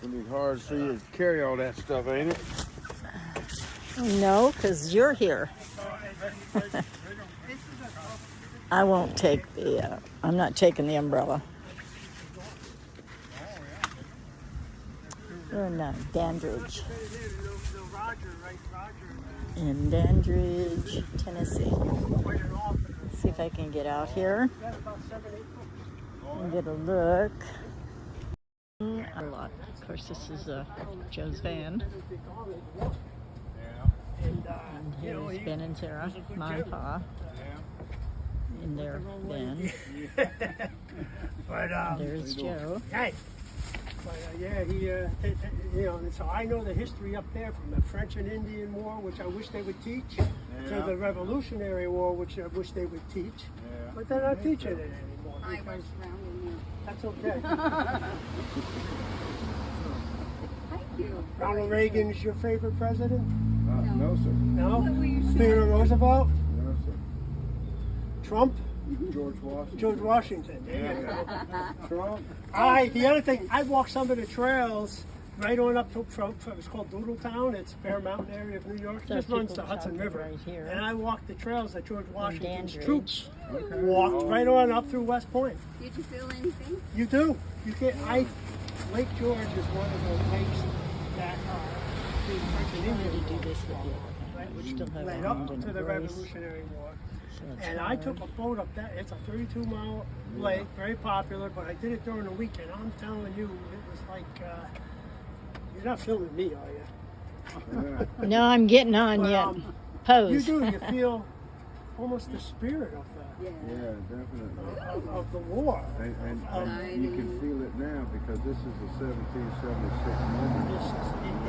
It'll be hard for you to carry all that stuff, ain't it? No, because you're here. I won't take the, I'm not taking the umbrella. We're in Dandridge. In Dandridge, Tennessee. See if I can get out here and get a look. A lot. Of course, this is Joe's van. And here's Ben and Sarah, Mom and Pa, in their van. But there's Joe. Hey, but yeah, he, you know, and so I know the history up there from the French and Indian War, which I wish they would teach, to the Revolutionary War, which I wish they would teach, but they're not teaching it anymore. I was rounding you. That's okay. Thank you. Ronald Reagan is your favorite president? No, sir. No? Who were you Theodore Roosevelt? No, sir. Trump? George Washington. George Washington. There you go. Trump. The other thing, I walked some of the trails right on up to, from it's called Doodletown. It's Bear Mountain area of New York. It So just runs people the Hudson talking River. right here. And I walked the trails that George Washington's Dandridge. troops walked right on up through West Point. Did you feel anything? You do. You get. Lake George is one of the lakes that the French and I Indian need to War do this with the other hand. We still have led our up hand in to the grace. Revolutionary War. So it's And I hard. took a boat up that. It's a 32-mile lake, very popular. But I did it during the weekend. I'm telling you, it was like you're not filming me, are you? No, I'm getting on But, yet. you Pose. do. You feel almost the spirit of Yeah. Yeah, definitely. of the war. And you can feel it now because this is a 1776 moment This is,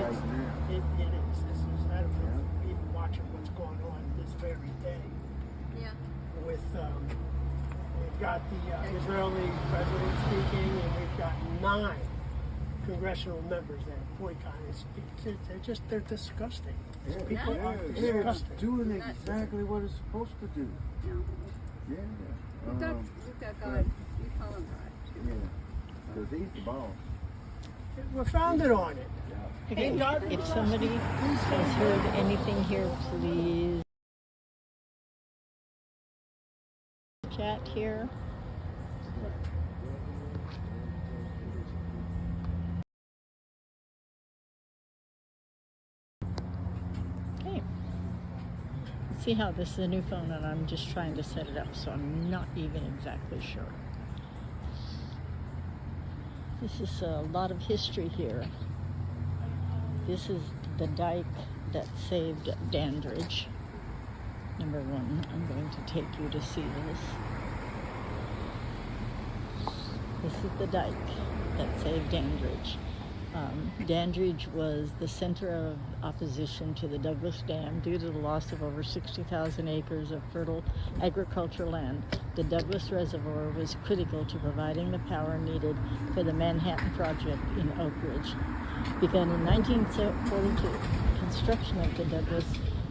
right now. it is. This is that. Even watching what's going on this very day Yeah. with we've got the Israeli president speaking, and we've got 9 congressional members that are boycotting. They're disgusting. These people are Yeah, disgusting. it's doing exactly what it's supposed to do. No. Yeah. We've got God. We follow God. Yeah. Because he's the boss. We're founded on it. Okay, if somebody has heard anything here, please chat here. Okay. See how this is a new phone and I'm just trying to set it up, so I'm not even exactly sure. This is a lot of history here. This is the dike that saved Dandridge. Number 1, I'm going to take you to see this. This is the dike that saved Dandridge. Dandridge was the center of opposition to the Douglas Dam due to the loss of over 60,000 acres of fertile agricultural land. The Douglas Reservoir was critical to providing the power needed for the Manhattan Project in Oak Ridge. Begun in 1942, construction of the Douglas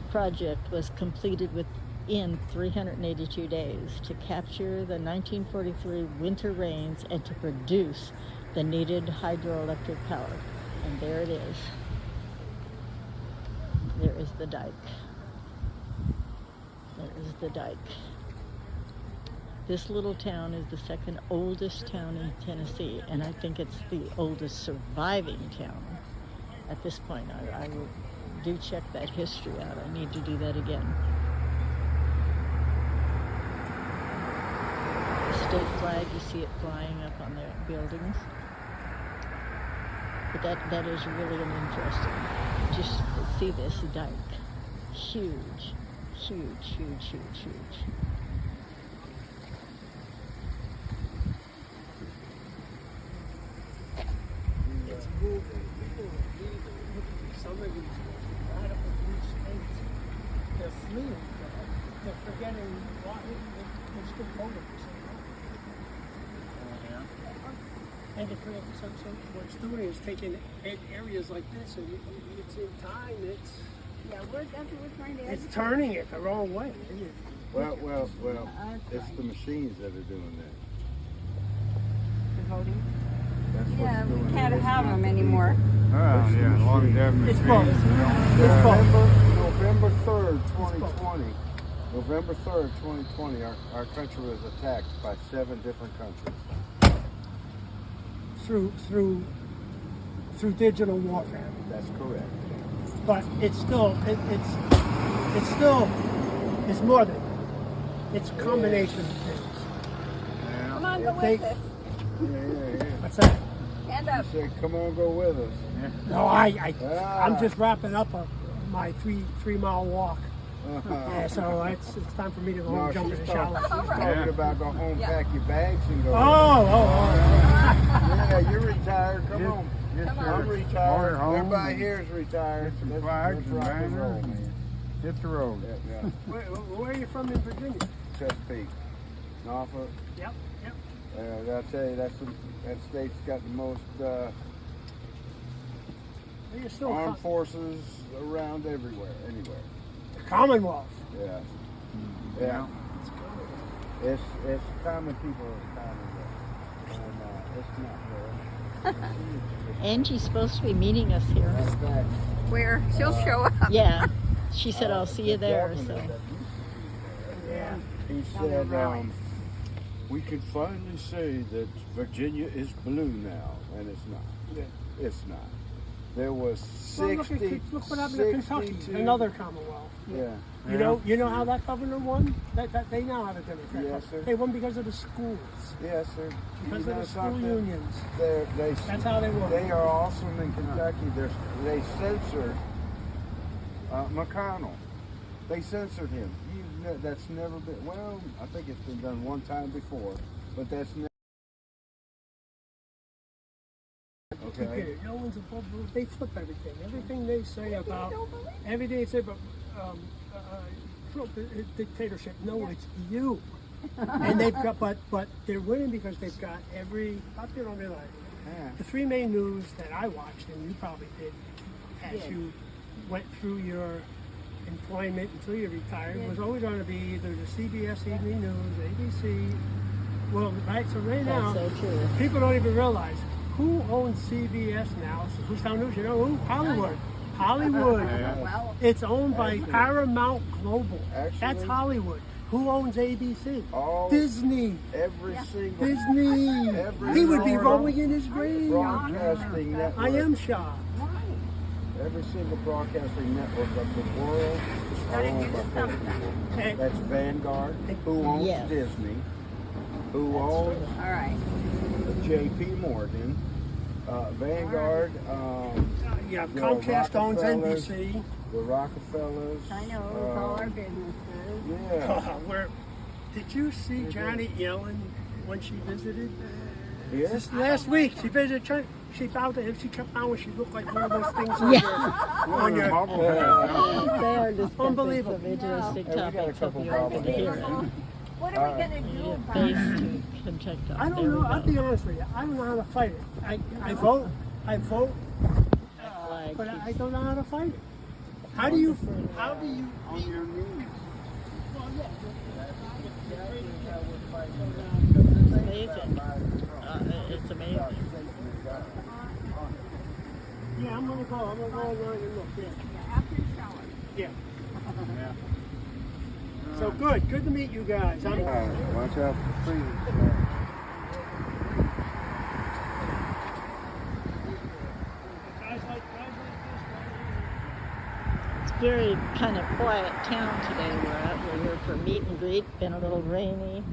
Project was completed within 382 days to capture the 1943 winter rains and to produce the needed hydroelectric power. And there it is. There is the dike. There is the dike. This little town is the second oldest town in Tennessee, and I think it's the oldest surviving town at this point. I will do check that history out. I need to do that again. The state flag, you see it flying up on the buildings. But that is really an interesting. Just see this dike. Huge, huge, huge, huge, huge. It's moving. People are leaving. Some of these radical blue states, they're fleeing. They're forgetting why they're still voting for something. And what it's doing is taking areas like this, and it's in time. Yeah, that's what we're trying to. It's turning it the wrong way. Well, it's the machines that are doing that. You're voting? That's what's Yeah, doing we it. can't have them anymore. Oh, yeah, longevity. It's both. It's both. November 3rd, 2020. November 3rd, 2020, our country was attacked by 7 different countries. Through digital warfare. That's correct. But it's still it's more than it's a combination of things. Come on, go They- with us. Yeah. What's that? Stand up. He said, come on, go with us. No, I'm just wrapping up my 3-mile walk. Yeah, so it's time for me to go home No, and jump in she's the shower. talking about go home, Yeah. pack your bags and go. Oh. Yeah, you're retired. Come on. Get I'm your retired. motor home Everybody and here is retired. get some Let's flags and rock and roll, banners man. hit the road. Yeah. Where are you from in Virginia? Chesapeake, Norfolk. Yep. I'll tell you, that state's got the most You're still armed forces around everywhere, anywhere. Commonwealth. Yeah. Yeah. It's common people is Commonwealth. And it's not there. Angie's supposed to be meeting us here. In fact, Where? She'll show up. Yeah, she said I'll see you the there. governor So that used to be there, Yeah. he said, we can finally say that Virginia is blue now, and it's not. Yeah. It's not. There was Well, 60. look what happened to Kentucky, 62 another Commonwealth. Yeah. You know how that governor won? That they now have a Democrat. Yes, sir. They won because of the schools, Yes, sir. because You of know the school something? unions. That's how they won. They are awesome in Kentucky. They censored McConnell. They censored him. That's never been. Well, I think it's been done one time before, but that's never. Okay. No one's above the rule. They flip everything. Everything they say about Trump dictatorship. No, it's you. And they've got, but they're winning because they've got every. You don't realize Yeah. the 3 main news that I watched, and you probably did, as you went through your employment until you retired, was always going to be either the CBS Evening News, ABC. Well, right. So right now, that's so true. people don't even realize who owns CBS now. So who's Town News? You know who? Hollywood. Hollywood. Well, It's owned by Paramount Global. That's Actually- Hollywood. Who owns ABC? All Disney. every single Disney. Every He would be single rolling in his grave. broadcasting network. I am shocked. Every single broadcasting network of the world are owned by four people. And- That's Vanguard, who owns Yes. Disney, who owns all right. J.P. Morgan, Vanguard, You have You know, Comcast owns Rockefellers. NBC. the Rockefellers. I know, it's all our businesses. Yeah. Where did you see Janet Yellen when she visited? Yes. Just last week, she visited China. She found that if she kept on, she looked like one of those things on your Bobblehead. They are discussing Unbelievable. some interesting Hey, we got a topics. Hope couple you all can hear it. What are we going to do Your about face it? to Kentucky. I don't know. I'll be honest with you. I don't know how to fight it. I vote, Flag but I keeps- don't know how to fight it. How do you? On your knees. It's amazing. It's amazing. Yeah, I'm gonna go. I'm gonna go around and look. Yeah. After you shower. Yeah. So good. Good to meet you guys. Watch out for freezing. It's very kind of quiet town today. We're here for meet and greet. Been a little rainy.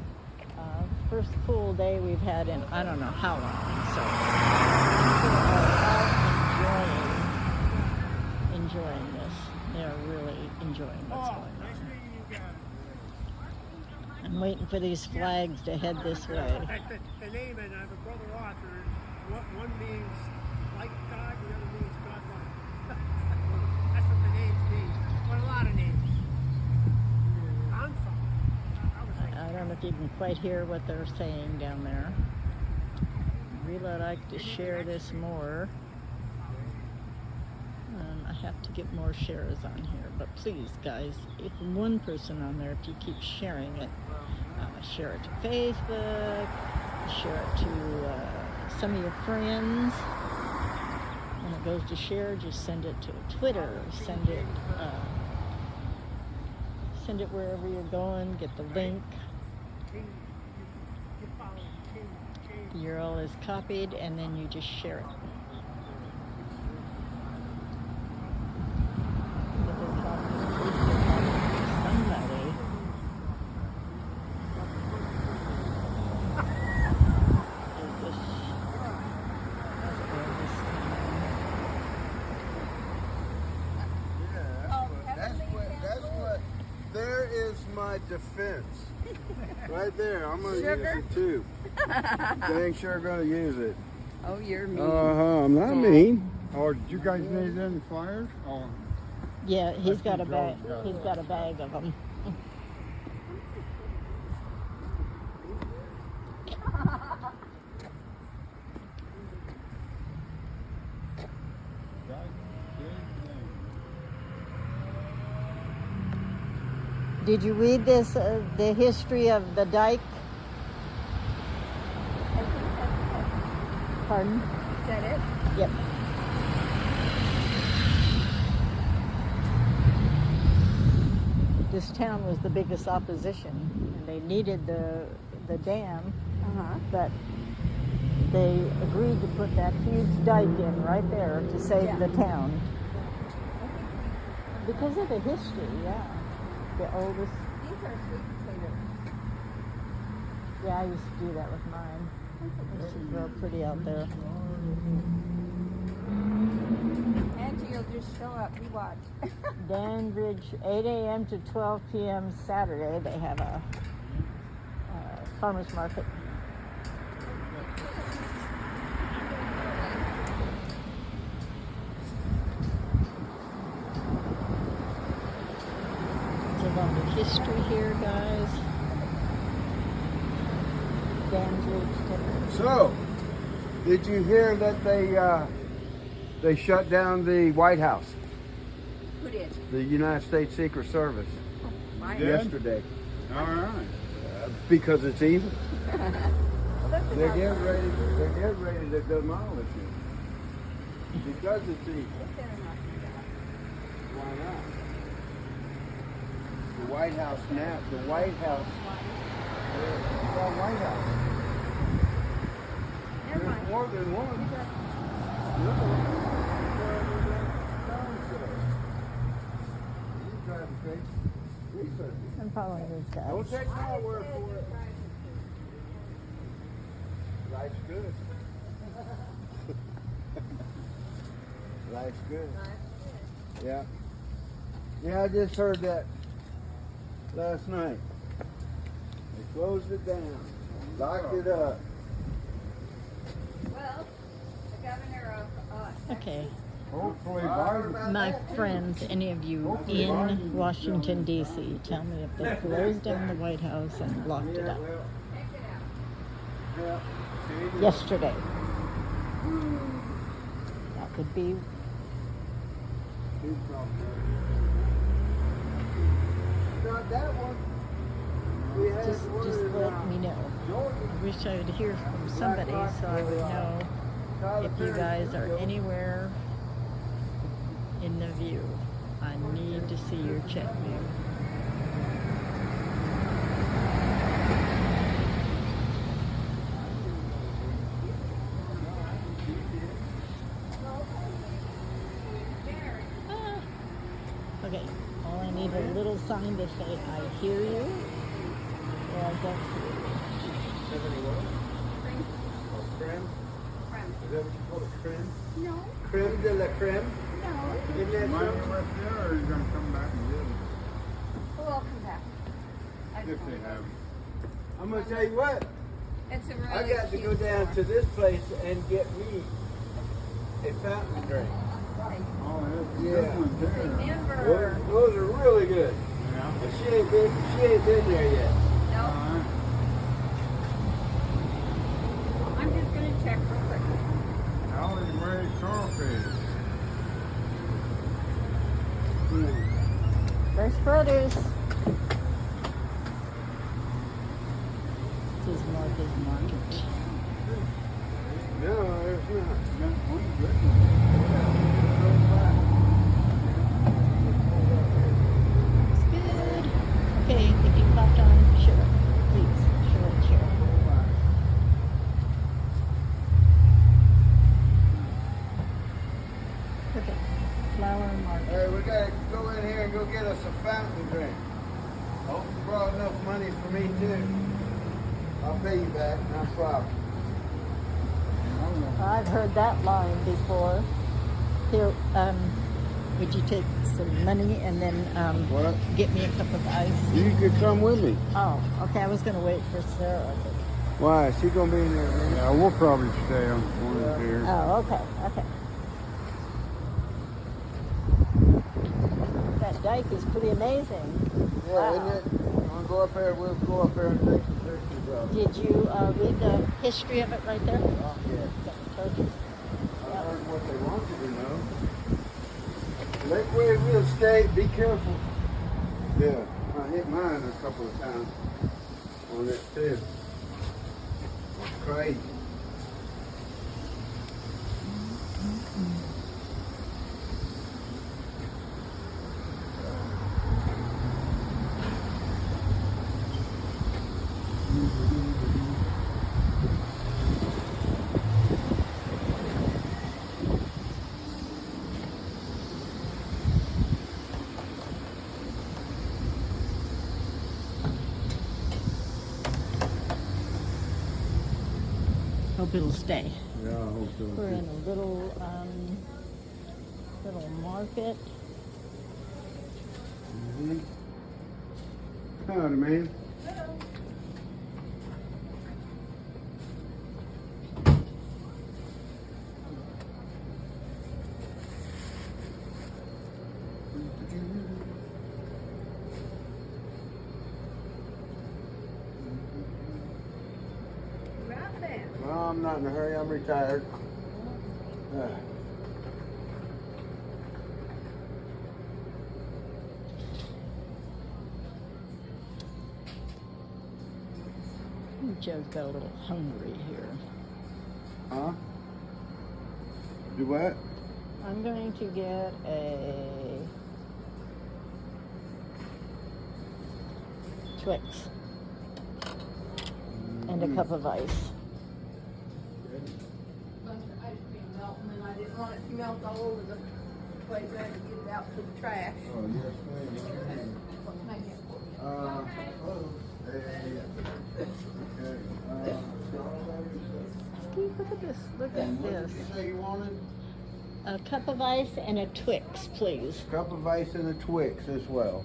First cool day we've had in I don't know how long. So people are all enjoying this. They're really enjoying what's going on. Nice meeting you guys. I'm waiting for these flags to head this way. The name, and I have a brother Arthur. One means like God, the other means God like. That's what the names mean. But a lot of names. I'm from. I was like, I don't know if you can quite hear what they're saying down there. Really like to share this more. I have to get more shares on here, but please, guys, if one person on there, if you keep sharing it, share it to Facebook, share it to some of your friends. When it goes to share, just send it to Twitter, send it wherever you're going, get the link. The URL is copied, and then you just share it. Get their copy, at least their copy to somebody. Is this- There is my defense. Right there. I'm going to use it too. Dang sure going to use it. Oh, you're mean. I'm not mean. Oh, did you guys need any flyers? Oh, Yeah, he's got a think bag. Joe's got He's got a bag of them. Did you read this? The history of the dike? Pardon? Is that it? Yep. This town was the biggest opposition, and they needed the dam, but they agreed to put that huge dike in right there to save the town. Because of the history, yeah. The oldest. These are sweet potatoes. Yeah, I used to do that with mine. Used to grow pretty out there. Angie, you'll just show up. You watch. Dandridge, 8 a.m. to 12 p.m. Saturday. They have a farmer's market. There's a lot of history here, guys. Dandridge. So, did you hear that they shut down the White House, Who did? the United States Secret Service, Mine. Yeah. yesterday? all right. Because it's evil. Well, that's They're about getting ready. They're getting ready to demolish it because it's evil. They better not do that. Why not? The White House now. The White House. The White House. Never There's mind. more than one. You driving crazy. Research it. I'm following these guys. Don't take my word for it. Life's good. Life's good. Yeah. Yeah, I just heard that last night. They closed it down, locked it up. Well, the governor of Okay. Hopefully Biden. My friends, any of you in Washington, D.C., tell me if they closed down the White House and locked it up. Well, take it out. yeah. Yesterday. That could be. Not that one. We had Just one in, let me know. Georgia. I wish I would hear from somebody so I would know if you guys are anywhere in the view. I need to see your chat view. Ah. Okay, all I need is a little sign to say I hear you or I don't hear you. Creme? Friends. Is that what you call it? Creme? No, Creme de la creme? no. Isn't that Mine something? left there, or he's gonna come back and get it Well, I'll come back. I if don't they know. have. I'm gonna tell you what. It's a really I got to go cute down store. to this place and get me a fountain drink. Oh, Yeah. this one's there. Remember, Those are really good. Yeah. But she ain't been there yet. no, All right. I'm just gonna check real quick. Alley Way Coffee. Fresh produce. This is Martha's Market. get us a fountain drink. I hope you brought enough money for me too. I'll pay you back, no problem. I've heard that line before. Here, would you take some money and then What? get me a cup of ice? You could come with me. Oh, okay. I was going to wait for Sarah. Why? She gonna be in there. Man. Yeah, we'll probably stay on the corner here. Oh, okay. Okay. That dike is pretty amazing. Yeah, Wow. isn't it? We'll go up there. We'll go up there and take some pictures of it. Did you read the history of it right there? Oh, yeah. Told you. I heard what they want you to know. Lakeway real estate, be careful. Yeah, I hit mine a couple of times on it too. It's crazy. Hope it'll stay. Yeah, I hope so. We're in a little market. Mm-hmm. Howdy, man. Right there. No, I'm not in a hurry. I'm retired. Joe's got a little hungry here. Huh? Do what? I'm going to get a Twix and a cup of ice. Bunch of ice cream melting, and I didn't want it to melt all over the place. I had to get it out to the trash. Oh, yes, ma'am. Thank you. Steve, look at this. Look at What this. did you say you wanted? A cup of ice and a Twix, please. Cup of ice and a Twix as well.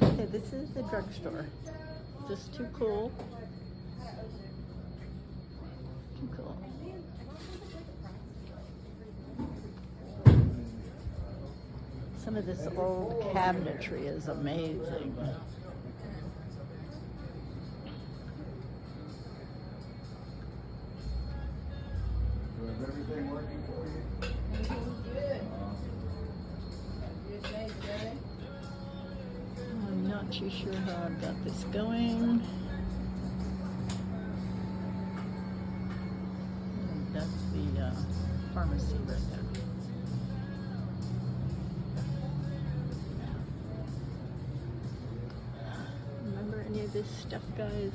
Okay, this is the drugstore. Is this too cool? Too cool. Some of this old cabinetry is amazing. Is everything working for you? Good. Good day today. I'm not too sure how I've got this going. That's the pharmacy right there. Remember any of this stuff, guys?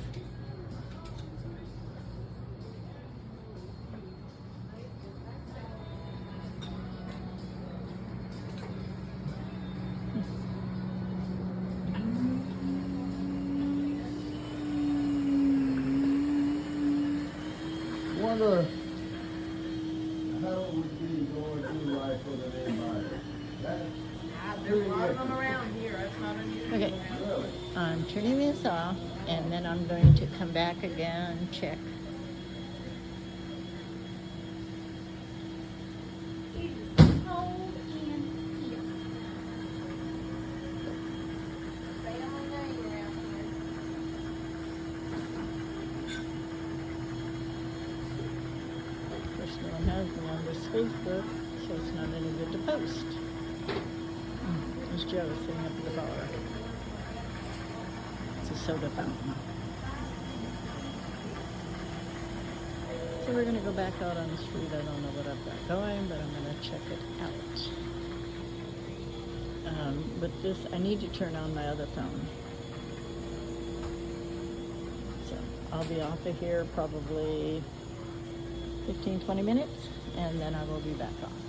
Wonder how it would be going through life with an antibiotic. There's a lot of them around here. That's not unusual. Okay, Really? I'm turning this off, and then I'm going to come back again and check. It is cold in here. Family name around here. Of course, no one has me on this Facebook, so it's not any good to post. There's Joe sitting up at the bar. It's a soda fountain. So we're going to go back out on the street. I don't know what I've got going, but I'm going to check it out. But this, I need to turn on my other phone. So I'll be off of here probably 15-20 minutes, and then I will be back on.